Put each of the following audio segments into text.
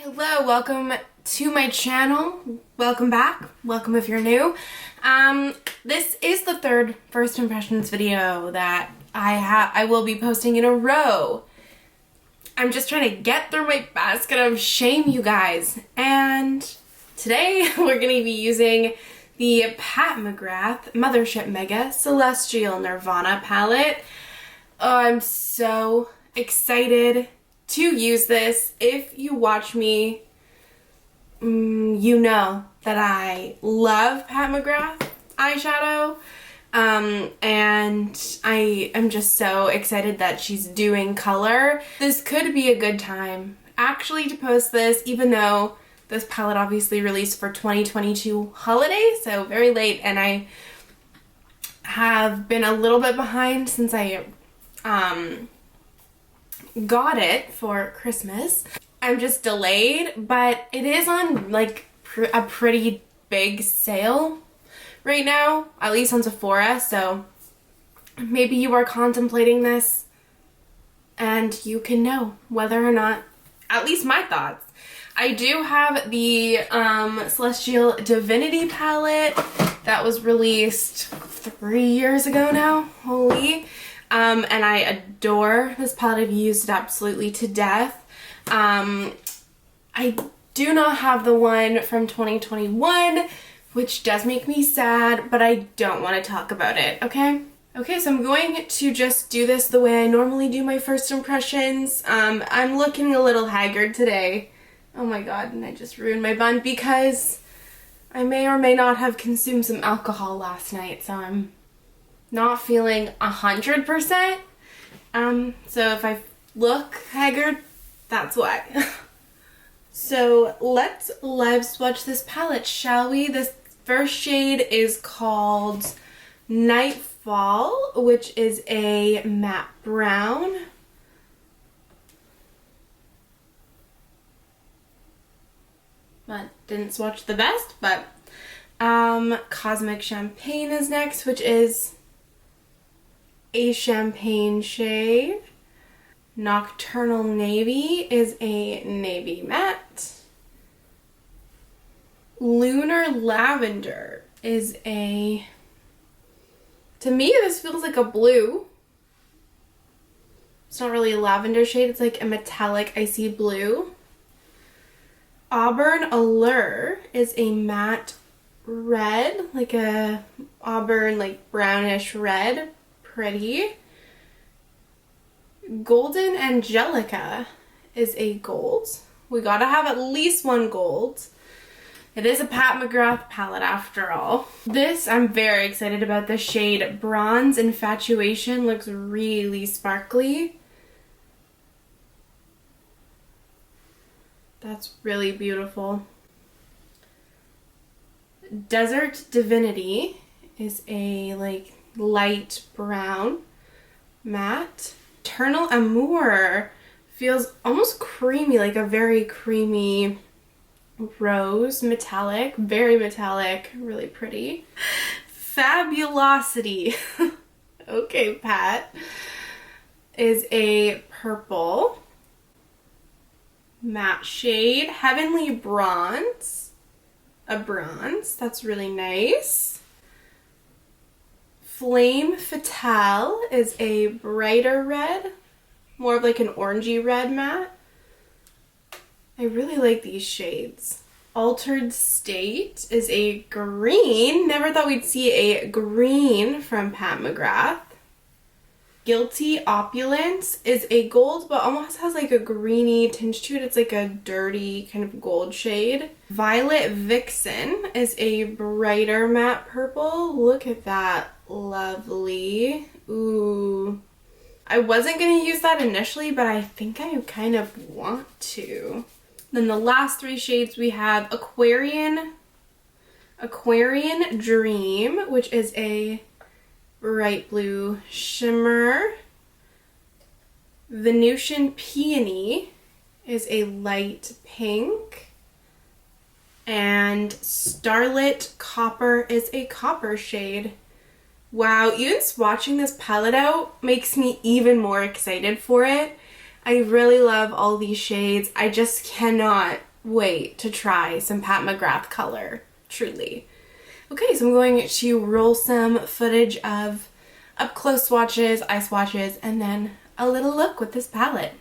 Hello, welcome to my channel. Welcome back. Welcome if you're new. This is the third first impressions video that I will be posting in a row. I'm just trying to get through my basket of shame, you guys. And today we're going to be using the Pat McGrath Mothership Mega Celestial Nirvana palette. Oh, I'm so excited to use this. If you watch me, you know that I love Pat McGrath eyeshadow, and I am just so excited that she's doing color. This could be a good time actually to post this, even though this palette obviously released for 2022 holiday, so very late, and I have been a little bit behind since I got it for Christmas. I'm just delayed, but it is on like a pretty big sale right now, at least on Sephora, so maybe you are contemplating this and you can know whether or not, at least my thoughts. I do have the Celestial Divinity palette that was released 3 years ago now, holy. And I adore this palette. I've used it absolutely to death. I do not have the one from 2021, which does make me sad, but I don't want to talk about it, okay? Okay, so I'm going to just do this the way I normally do my first impressions. I'm looking a little haggard today. Oh my god, and I just ruined my bun because I may or may not have consumed some alcohol last night, so I'm not feeling 100%. So if I look haggard, that's why. So let's live swatch this palette, shall we? This first shade is called Nightfall, which is a matte brown. But didn't swatch the best, but Cosmic Champagne is next, which is a champagne shade. Nocturnal Navy is a navy matte. Lunar Lavender is a, to me this feels like a blue. It's not really a lavender shade, it's like a metallic icy blue. Auburn Allure is a matte red, like a auburn, like brownish red. Pretty. Golden Angelica is a gold. We gotta have at least one gold. It is a Pat McGrath palette after all. This, I'm very excited about the shade Bronze Infatuation. Looks really sparkly. That's really beautiful. Desert Divinity is a like light brown matte. Eternal Amour feels almost creamy, like a very creamy rose, metallic, very metallic, really pretty. Fabulosity, okay Pat, is a purple matte shade. Heavenly Bronze, a bronze, that's really nice. Flame Fatale is a brighter red, more of like an orangey red matte. I really like these shades. Altered State is a green. Never thought we'd see a green from Pat McGrath. Guilty Opulence is a gold, but almost has like a greeny tinge to it. It's like a dirty kind of gold shade. Violet Vixen is a brighter matte purple. Look at that. Lovely. Ooh. I wasn't going to use that initially, but I think I kind of want to. Then the last three shades we have Aquarian Dream, which is a bright blue shimmer. Venusian Peony is a light pink. And Starlit Copper is a copper shade. Wow, even swatching this palette out makes me even more excited for it. I really love all these shades. I just cannot wait to try some Pat McGrath color, truly. Okay, so I'm going to roll some footage of up close swatches, eye swatches, and then a little look with this palette.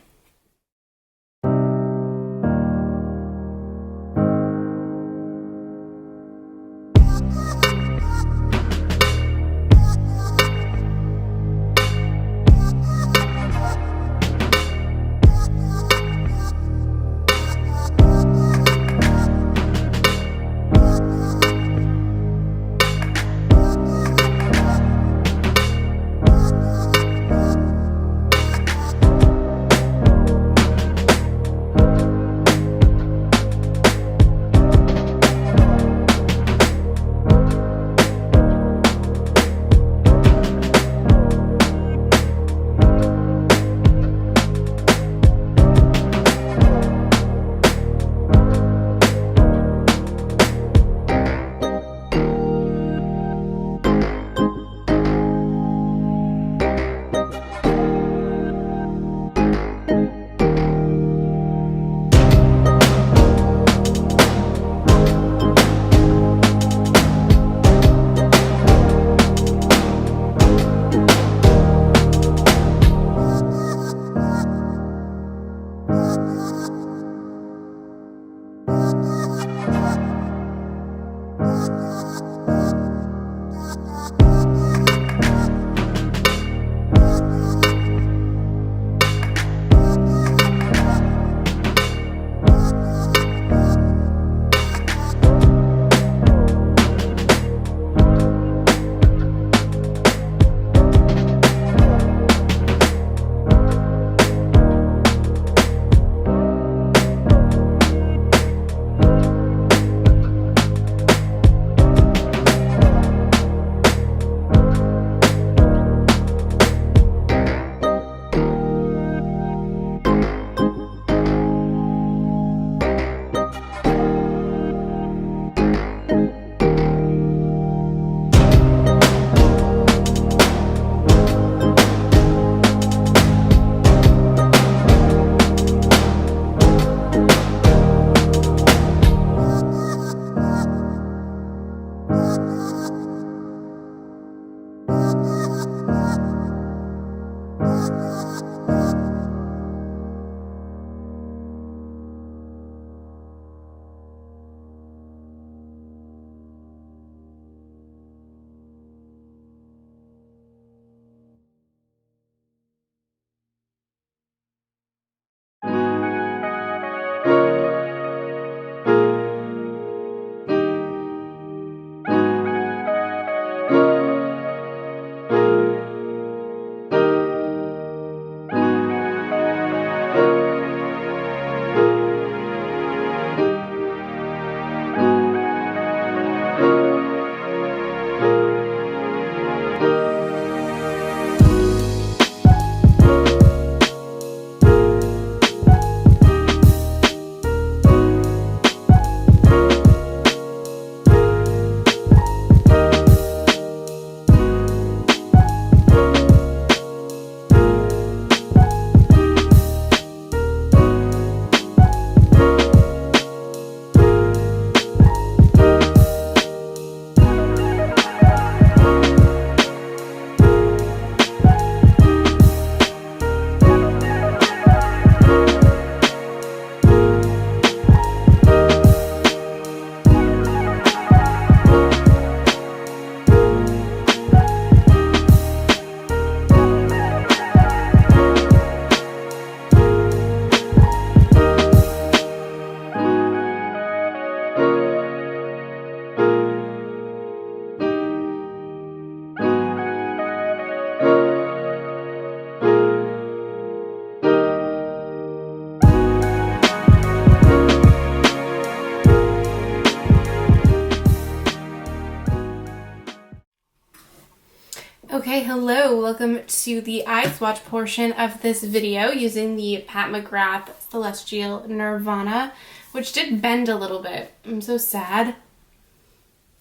Okay, hello, welcome to the eye swatch portion of this video using the Pat McGrath Celestial Nirvana, which did bend a little bit. I'm so sad.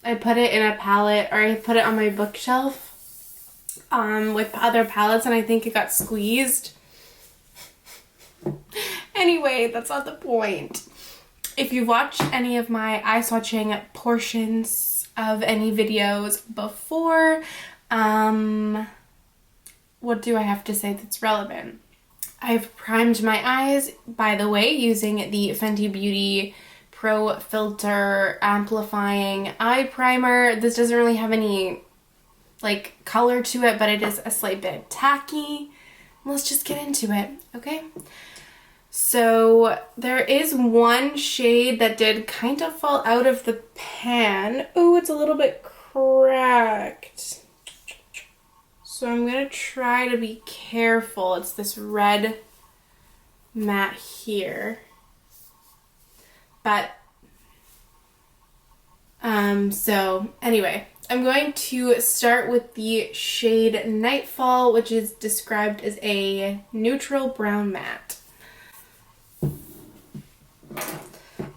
I put it in a palette, or I put it on my bookshelf with other palettes, and I think it got squeezed. Anyway, that's not the point. If you've watched any of my eye swatching portions of any videos before, what do I have to say that's relevant? I've primed my eyes, by the way, using the Fenty Beauty Pro Filter Amplifying Eye Primer. This doesn't really have any like color to it, but it is a slight bit tacky. Let's just get into it, okay? So there is one shade that did kind of fall out of the pan. Oh, it's a little bit cracked. So I'm gonna try to be careful. It's this red matte here. But, so anyway, I'm going to start with the shade Nightfall, which is described as a neutral brown matte.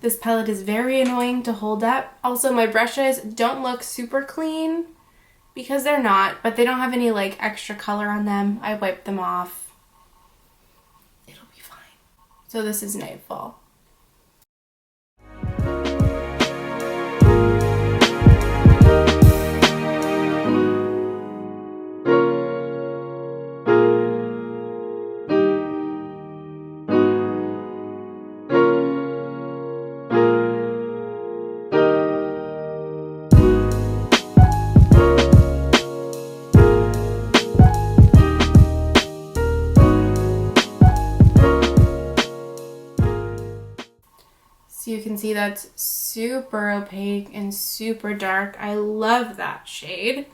This palette is very annoying to hold up. Also, my brushes don't look super clean because they're not, but they don't have any like extra color on them. I wiped them off. It'll be fine. So this is Nightfall. So you can see that's super opaque and super dark. I love that shade.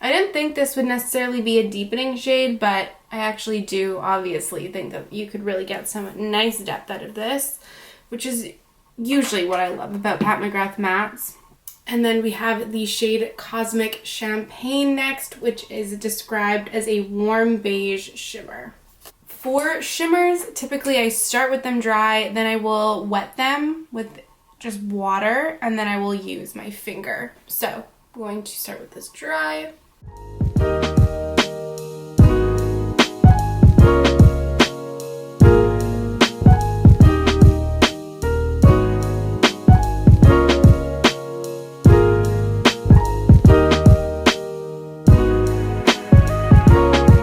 I didn't think this would necessarily be a deepening shade, but I actually do obviously think that you could really get some nice depth out of this, which is usually what I love about Pat McGrath mattes. And then we have the shade Cosmic Champagne next, which is described as a warm beige shimmer. For shimmers, typically I start with them dry, then I will wet them with just water, and then I will use my finger. So I'm going to start with this dry.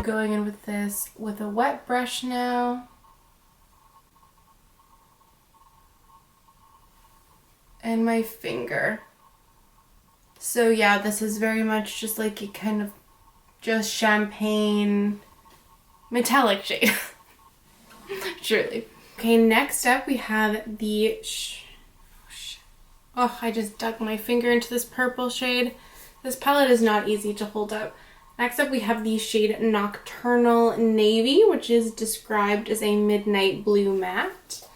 Going in with this with a wet brush now. And my finger. So yeah, this is very much just like a kind of just champagne metallic shade. Surely. Okay, next up we have the oh, I just dug my finger into this purple shade. This palette is not easy to hold up. Next up we have the shade Nocturnal Navy, which is described as a midnight blue matte.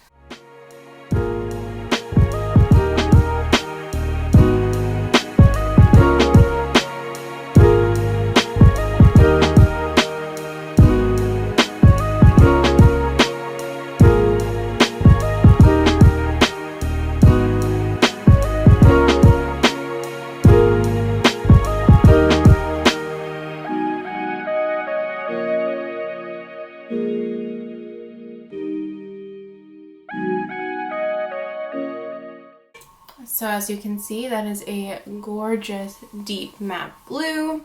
So as you can see, that is a gorgeous deep matte blue.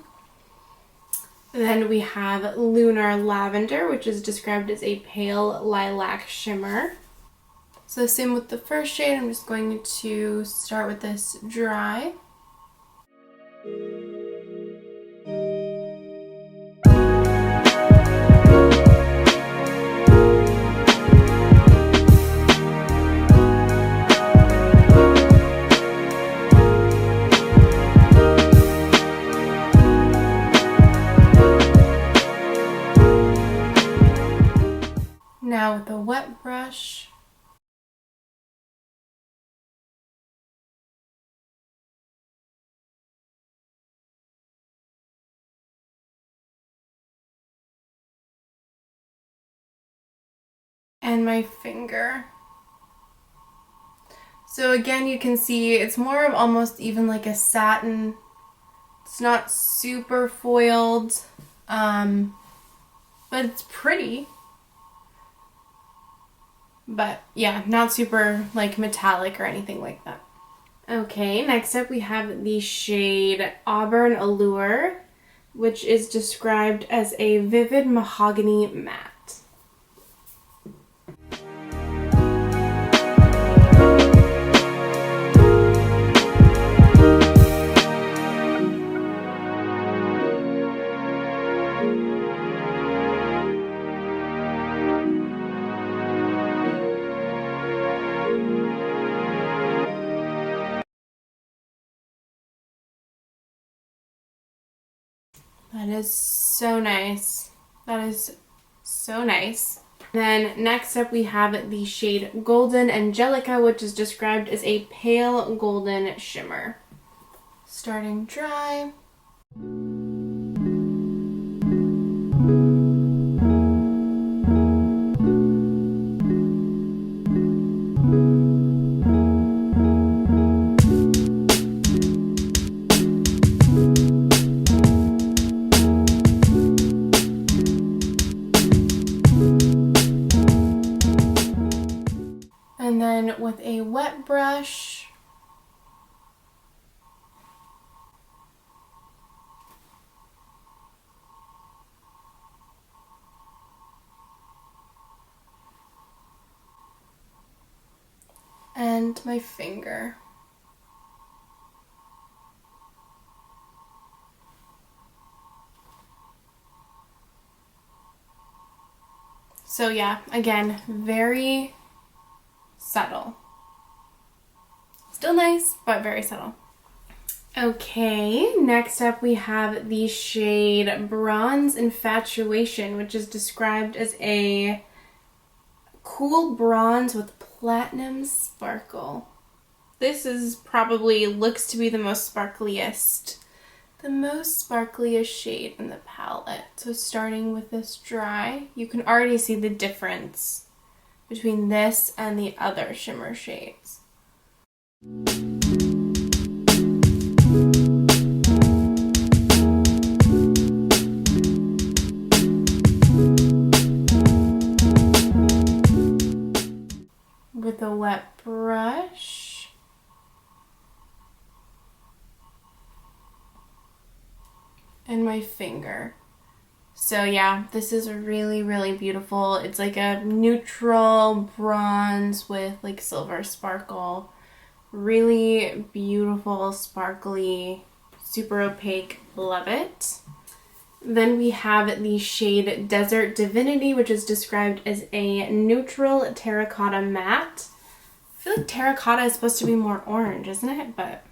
Then we have Lunar Lavender, which is described as a pale lilac shimmer. So same with the first shade, I'm just going to start with this dry. Now with a wet brush, and my finger. So again, you can see it's more of almost even like a satin. It's not super foiled, but it's pretty. But yeah, not super like metallic or anything like that. Okay, next up we have the shade Auburn Allure, which is described as a vivid mahogany matte. That is so nice. That is so nice. Then next up we have the shade Golden Angelica, which is described as a pale golden shimmer. Starting dry. And then with a wet brush, and my finger. So yeah, again, very subtle. Still nice, but very subtle. Okay, next up we have the shade Bronze Infatuation, which is described as a cool bronze with platinum sparkle. This is probably looks to be the most sparkliest shade in the palette. So starting with this dry, you can already see the difference between this and the other shimmer shades. With a wet brush. And my finger. So yeah, this is really, really beautiful. It's like a neutral bronze with like silver sparkle. Really beautiful, sparkly, super opaque. Love it. Then we have the shade Desert Divinity, which is described as a neutral terracotta matte. I feel like terracotta is supposed to be more orange, isn't it? But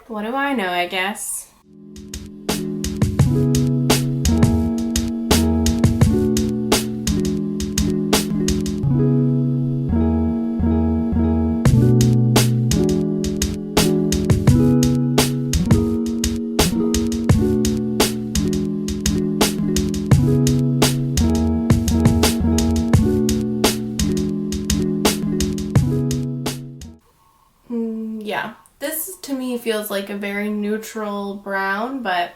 what do I know, I guess. Yeah, this to me feels like a very neutral brown, but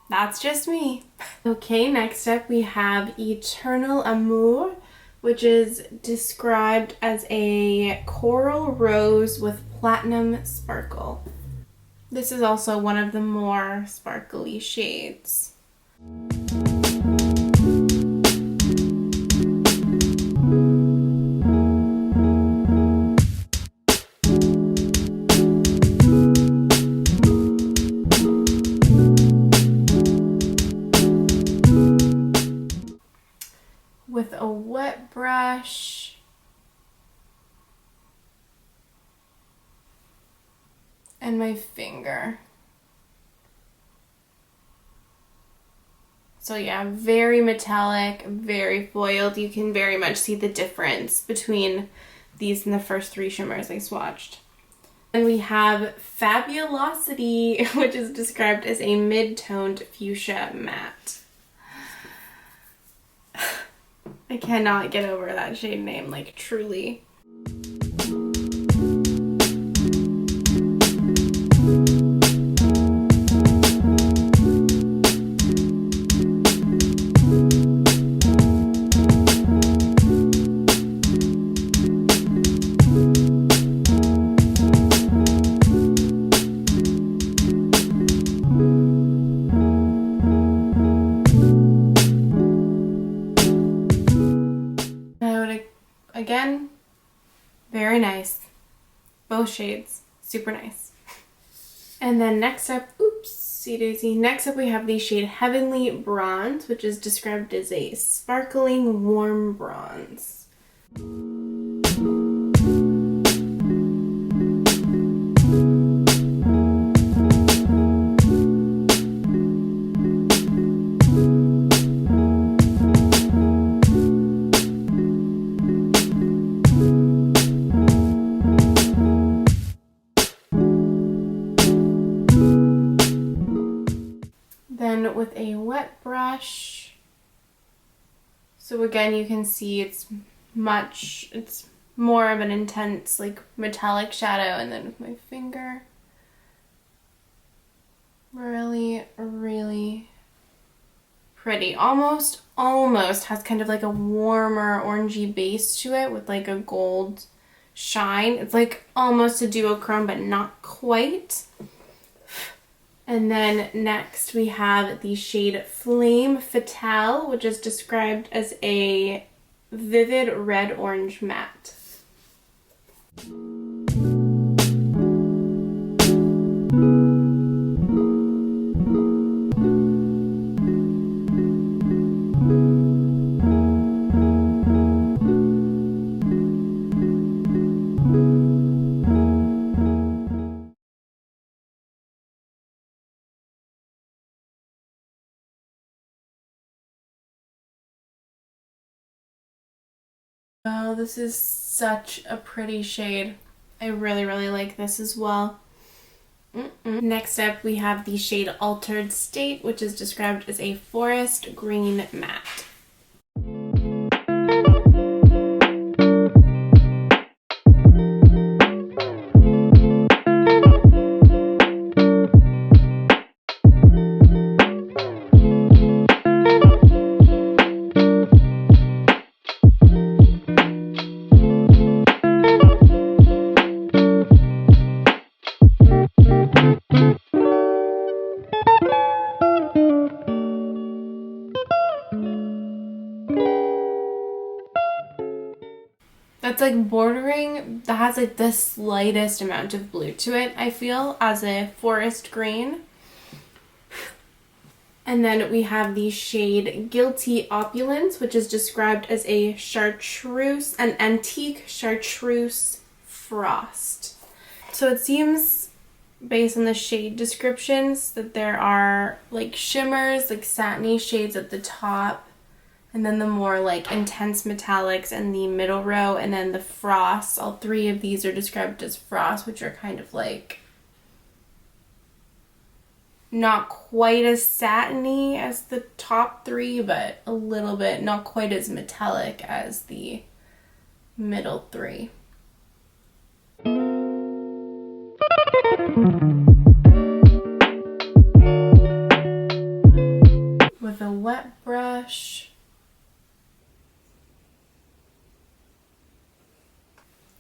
that's just me. Okay, next up we have Eternal Amour, which is described as a coral rose with platinum sparkle. This is also one of the more sparkly shades. With a wet brush and my finger. So yeah, very metallic, very foiled. You can very much see the difference between these and the first three shimmers I swatched. And we have Fabulosity, which is described as a mid-toned fuchsia matte. I cannot get over that shade name, like truly. again, very nice. Both shades, super nice. And then next up, oopsie daisy. Next up we have the shade Heavenly Bronze, which is described as a sparkling warm bronze. Then with a wet brush, so again you can see it's more of an intense like metallic shadow, and then with my finger, really pretty. Almost has kind of like a warmer orangey base to it with like a gold shine. It's like almost a duochrome but not quite. And then next we have the shade Flame Fatale, which is described as a vivid red-orange matte. Oh, this is such a pretty shade. I really like this as well. Next up, we have the shade Altered State, which is described as a forest green matte. It's like bordering, that has like the slightest amount of blue to it, I feel, as a forest green. And then we have the shade Guilty Opulence, which is described as a chartreuse, an antique chartreuse frost. So it seems, based on the shade descriptions, that there are like shimmers, like satiny shades at the top, and then the more like intense metallics in the middle row, and then the frost. All three of these are described as frost, which are kind of like not quite as satiny as the top three, but a little bit, not quite as metallic as the middle three. With a wet brush,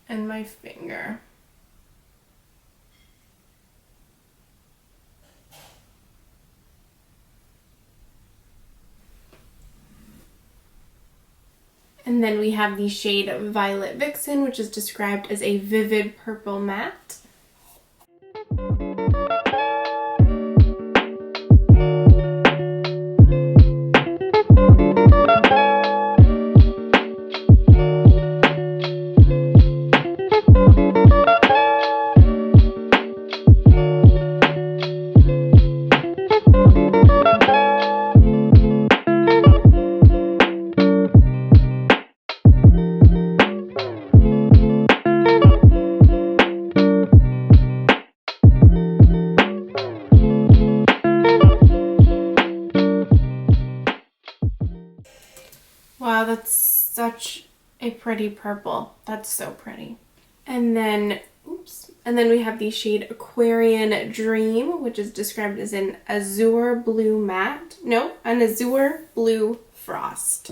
and my finger. And then we have the shade Violet Vixen, which is described as a vivid purple matte. Wow, that's such a pretty purple. That's so pretty. And then, we have the shade Aquarian Dream, which is described as an azure blue matte. No, an azure blue frost.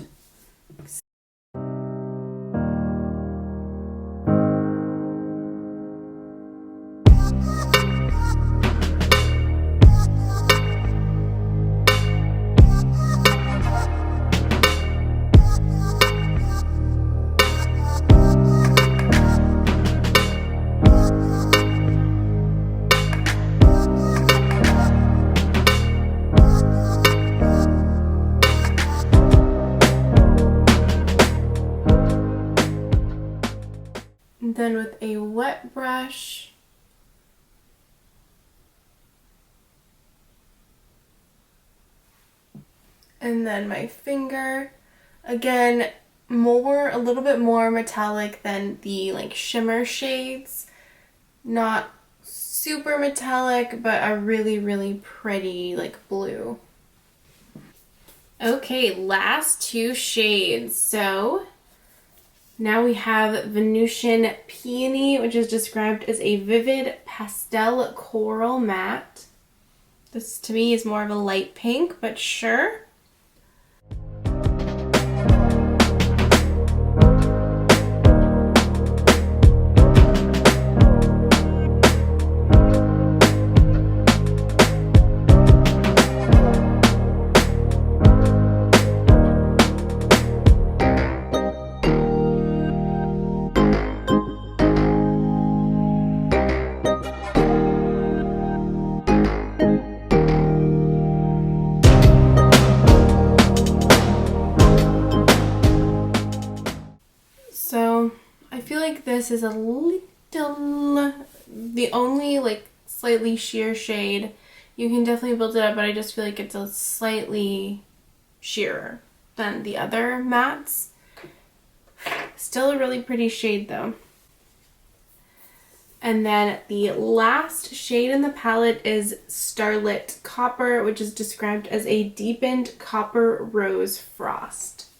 And then with a wet brush, and then my finger, again, a little bit more metallic than the like shimmer shades. Not super metallic, but a really, really pretty like blue. Okay, last two shades. So now we have Venusian Peony, which is described as a vivid pastel coral matte. This to me is more of a light pink, but sure. This is a little, the only like slightly sheer shade. You can definitely build it up, but I just feel like it's a slightly sheerer than the other mattes. Still a really pretty shade though. And then the last shade in the palette is Starlit Copper, which is described as a deepened copper rose frost.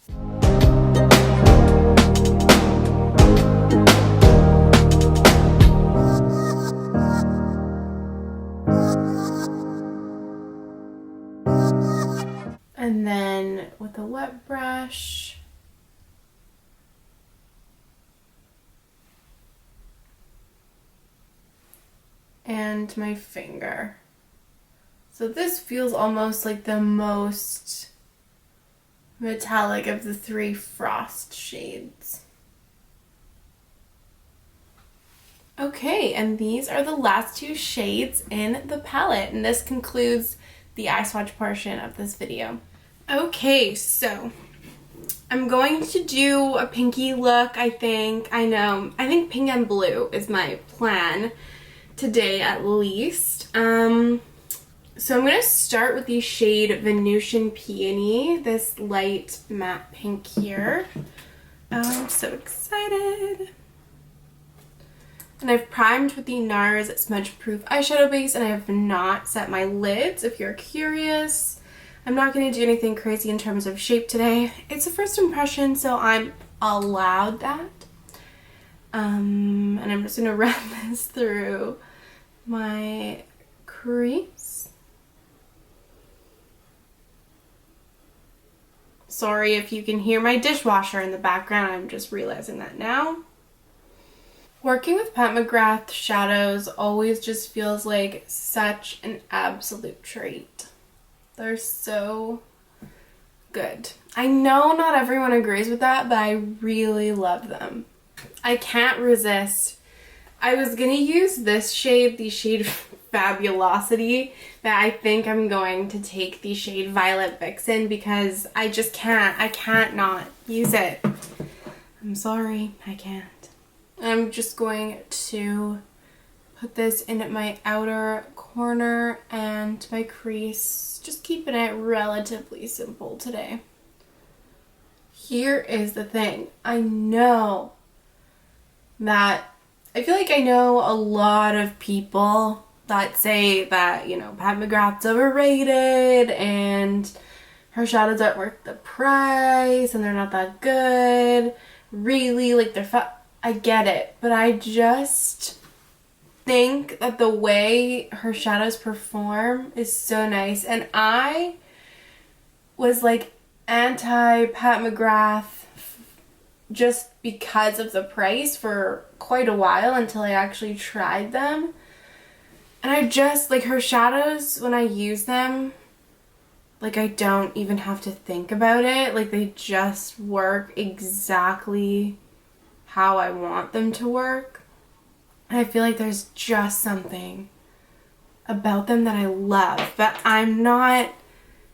And then with a wet brush, and my finger. So this feels almost like the most metallic of the three frost shades. Okay, and these are the last two shades in the palette, and this concludes the eye swatch portion of this video. Okay, so I'm going to do a pinky look, I think. I think pink and blue is my plan today at least. So I'm going to start with the shade Venusian Peony, this light matte pink here. Oh, I'm so excited. And I've primed with the NARS Smudge Proof Eyeshadow Base, and I have not set my lids if you're curious. I'm not going to do anything crazy in terms of shape today. It's a first impression, so I'm allowed that. And I'm just going to run this through my crease. Sorry if you can hear my dishwasher in the background, I'm just realizing that now. Working with Pat McGrath shadows always just feels like such an absolute treat. They're so good. I know not everyone agrees with that, but I really love them. I can't resist. I was gonna use this shade, the shade Fabulosity, but I think I'm going to take the shade Violet Vixen because I just can't. I can't not use it. I'm sorry, I can't. I'm just going to put this in my outer corner and my crease, just keeping it relatively simple today. Here is the thing. I know that I feel like I know a lot of people that say that, you know, Pat McGrath's overrated and her shadows aren't worth the price and they're not that good. Really, like I get it, but I just think that the way her shadows perform is so nice. And I was like anti Pat McGrath just because of the price for quite a while until I actually tried them. And I just like her shadows when I use them, like I don't even have to think about it. Like they just work exactly how I want them to work. And I feel like there's just something about them that I love, but not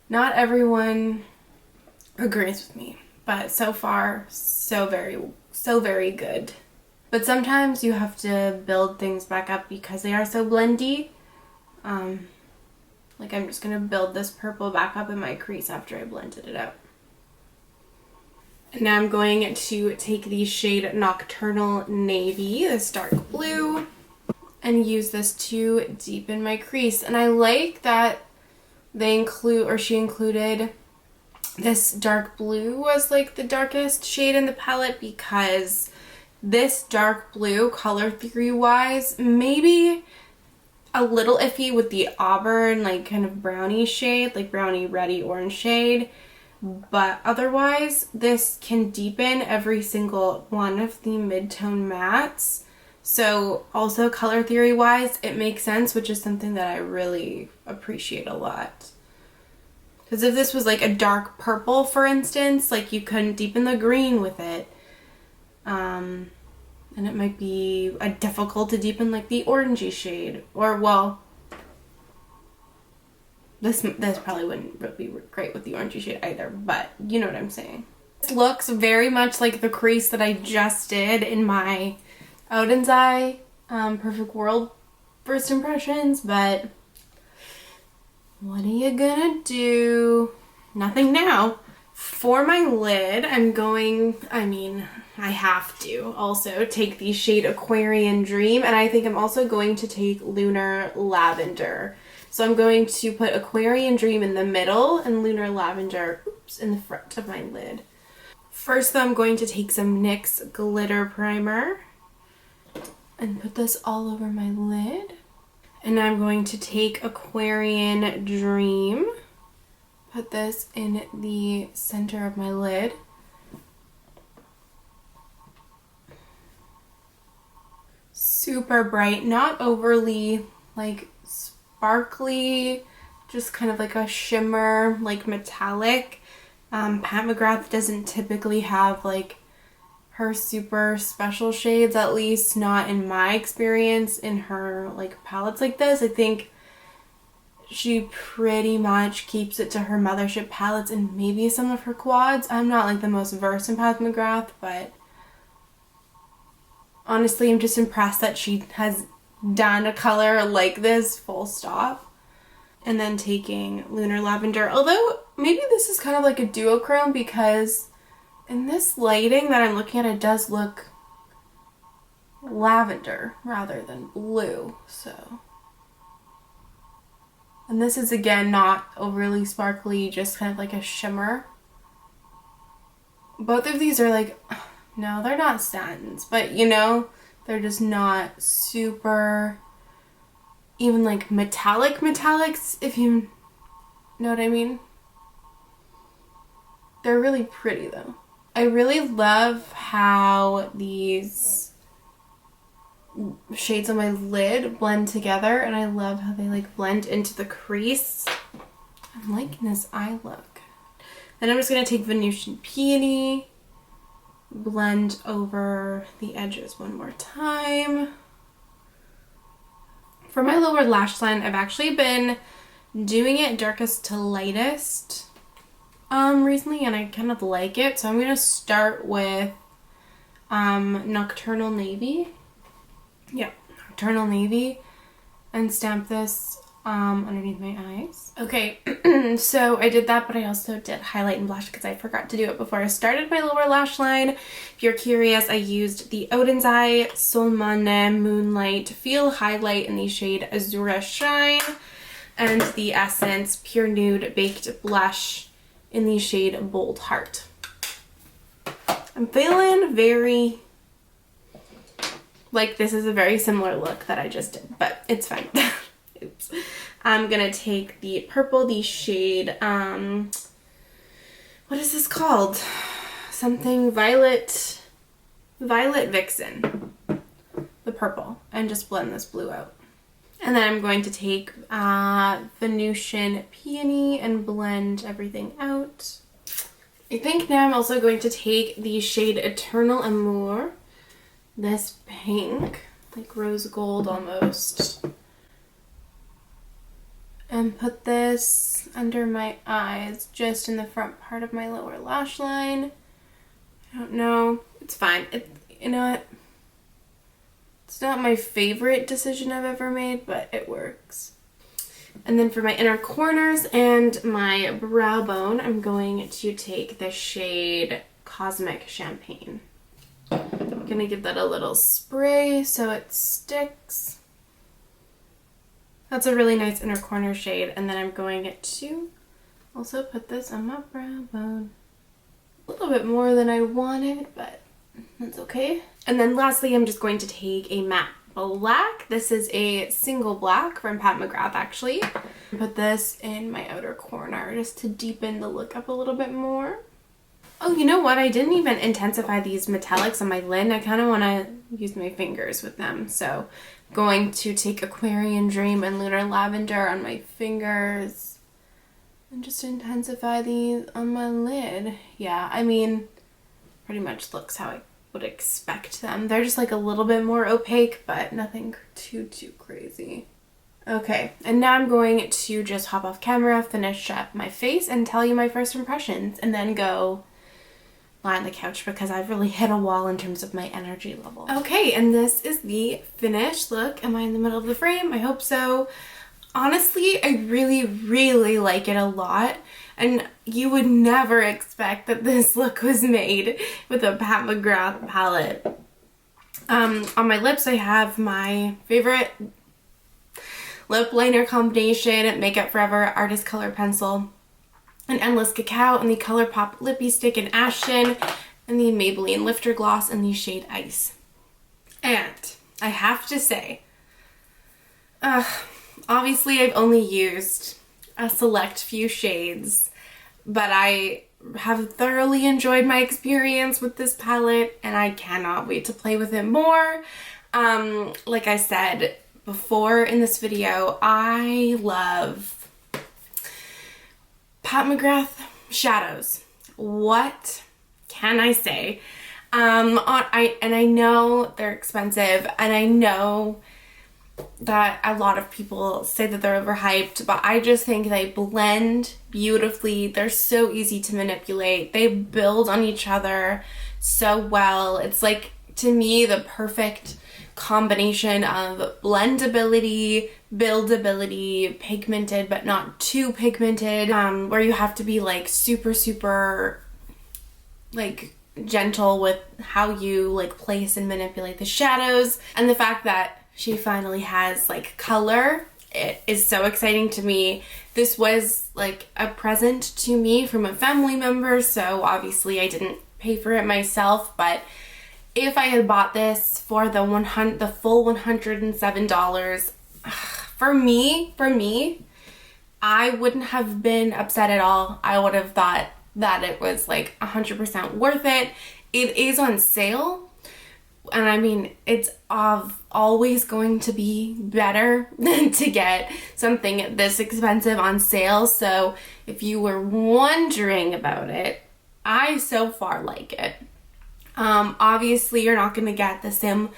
everyone agrees with me. But so far, so very good. But sometimes you have to build things back up because they are so blendy. Like I'm just going to build this purple back up in my crease after I blended it out. And now I'm going to take the shade Nocturnal Navy, this dark blue, and use this to deepen my crease. And I like that she included this dark blue was like the darkest shade in the palette, because this dark blue, color theory wise, maybe a little iffy with the auburn, like kind of brownie shade, like brownie reddy orange shade. But otherwise, this can deepen every single one of the mid-tone mattes. So also color theory wise, it makes sense, which is something that I really appreciate a lot. Because if this was like a dark purple, for instance, like you couldn't deepen the green with it. And it might be difficult to deepen like the orangey shade. Or, well, this probably wouldn't be great with the orangey shade either, but you know what I'm saying. This looks very much like the crease that I just did in my Oden's Eye Perfect World first impressions, but what are you gonna do? Nothing now. For my lid, I have to also take the shade Aquarian Dream, and I think I'm also going to take Lunar Lavender. So I'm going to put Aquarian Dream in the middle and Lunar Lavender, in the front of my lid. First though, I'm going to take some NYX Glitter Primer and put this all over my lid. And now I'm going to take Aquarian Dream, put this in the center of my lid. Super bright, not overly like sparkly, just kind of like a shimmer, like metallic. Pat McGrath doesn't typically have like her super special shades, at least not in my experience in her like palettes like this. I think she pretty much keeps it to her mothership palettes and maybe some of her quads. I'm not like the most versed in Pat McGrath, but honestly, I'm just impressed that she has done a color like this, full stop. And then taking Lunar Lavender, although maybe this is kind of like a duochrome, because in this lighting that I'm looking at, it does look lavender rather than blue, so. And this is again not overly sparkly, just kind of like a shimmer. Both of these are like, no, they're not statins, but you know, they're just not super, even like metallics, if you know what I mean. They're really pretty though. I really love how these shades on my lid blend together, and I love how they like blend into the crease. I'm liking this eye look. Then I'm just going to take Venusian Peony, blend over the edges one more time. For my lower lash line, I've actually been doing it darkest to lightest recently, and I kind of like it. So I'm going to start with Nocturnal Navy. Yeah, Nocturnal Navy, and stamp this underneath my eyes. Okay, so I did that, but I also did highlight and blush because I forgot to do it before I started my lower lash line. If you're curious, I used the Oden's Eye Solmane Moonlight Feel Highlight in the shade Azura Shine, and the Essence Pure Nude Baked Blush in the shade Bold Heart. I'm feeling very like this is a very similar look that I just did, but it's fine. Oops. I'm gonna take the purple, the shade, what is this called? Something Violet Vixen, the purple, and just blend this blue out. And then I'm going to take Venusian Peony and blend everything out. I think now I'm also going to take the shade Eternal Amour, this pink, like rose gold almost, and put this under my eyes, just in the front part of my lower lash line. I don't know, it's fine. You know what? It's not my favorite decision I've ever made, but it works. And then for my inner corners and my brow bone, I'm going to take the shade Cosmic Champagne. I'm gonna give that a little spray so it sticks. That's a really nice inner corner shade. And then I'm going to also put this on my brow bone. A little bit more than I wanted, but that's okay. And then lastly, I'm just going to take a matte black. This is a single black from Pat McGrath, actually. Put this in my outer corner just to deepen the look up a little bit more. Oh, you know what? I didn't even intensify these metallics on my lid. I kind of want to use my fingers with them. So I'm going to take Aquarian Dream and Lunar Lavender on my fingers and just intensify these on my lid. Yeah, I mean, pretty much looks how I would expect them. They're just like a little bit more opaque, but nothing too crazy. Okay, and now I'm going to just hop off camera, finish up my face, and tell you my first impressions, and then go lie on the couch because I've really hit a wall in terms of my energy level. Okay, and this is the finished look. Am I in the middle of the frame? I hope so. Honestly, I really like it a lot, and you would never expect that this look was made with a Pat McGrath palette. On my lips, I have my favorite lip liner combination, Makeup Forever Artist Color Pencil, an Endless Cacao, and the ColourPop Lippy Stick in Ashton, and the Maybelline Lifter Gloss in the shade Ice. And I have to say, obviously I've only used a select few shades, but I have thoroughly enjoyed my experience with this palette, and I cannot wait to play with it more. Like I said before in this video, I love Pat McGrath shadows. What can I say? I know they're expensive, and I know that a lot of people say that they're overhyped, but I just think they blend beautifully. They're so easy to manipulate. They build on each other so well. It's like, to me, the perfect combination of blendability, buildability, pigmented but not too pigmented, where you have to be like super like gentle with how you like place and manipulate the shadows. And the fact that she finally has like color, it is so exciting to me. This was like a present to me from a family member, so obviously I didn't pay for it myself, but if I had bought this for the full $107, for me, I wouldn't have been upset at all. I would have thought that it was like 100% worth it. It is on sale, and I mean, it's always going to be better than to get something this expensive on sale. So if you were wondering about it, I so far like it. Obviously you're not going to get the same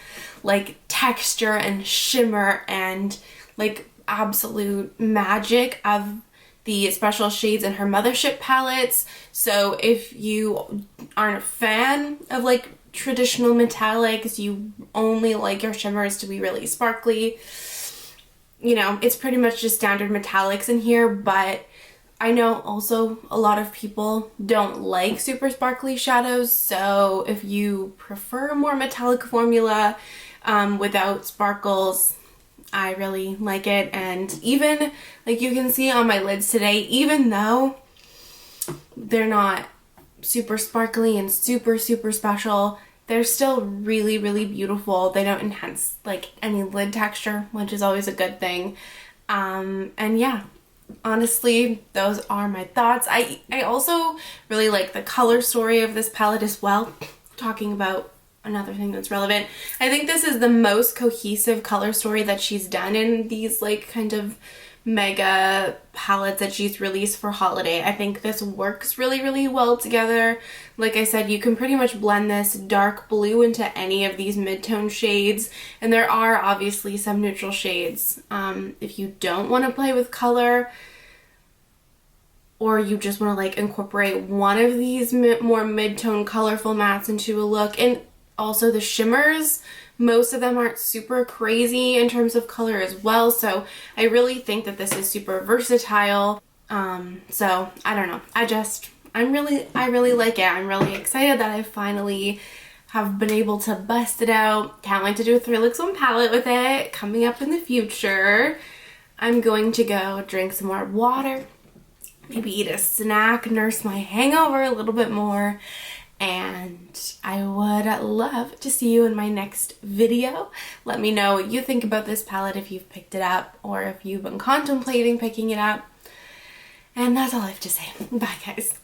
like texture and shimmer and like absolute magic of the special shades in her Mothership palettes. So if you aren't a fan of like traditional metallics, you only like your shimmers to be really sparkly, you know, it's pretty much just standard metallics in here. But I know also a lot of people don't like super sparkly shadows, so if you prefer a more metallic formula without sparkles, I really like it. And even like you can see on my lids today, even though they're not super sparkly and super special, they're still really beautiful. They don't enhance like any lid texture, which is always a good thing. And yeah, honestly, those are my thoughts. I also really like the color story of this palette as well. Talking about another thing that's relevant, I think this is the most cohesive color story that she's done in these like kind of mega palettes that she's released for holiday. I think this works really well together. Like I said, you can pretty much blend this dark blue into any of these mid-tone shades, and there are obviously some neutral shades. If you don't want to play with color, or you just want to like incorporate one of these more mid-tone colorful mattes into a look, and Also the shimmers, most of them aren't super crazy in terms of color as well, so I really think that this is super versatile. So I don't know, I really like it. I'm really excited that I finally have been able to bust it out. Can't wait to do a 3 looks 1 palette with it coming up in the future. I'm going to go drink some more water, maybe eat a snack, nurse my hangover a little bit more, and I would love to see you in my next video. Let me know what you think about this palette, if you've picked it up or if you've been contemplating picking it up. And that's all I have to say. Bye guys.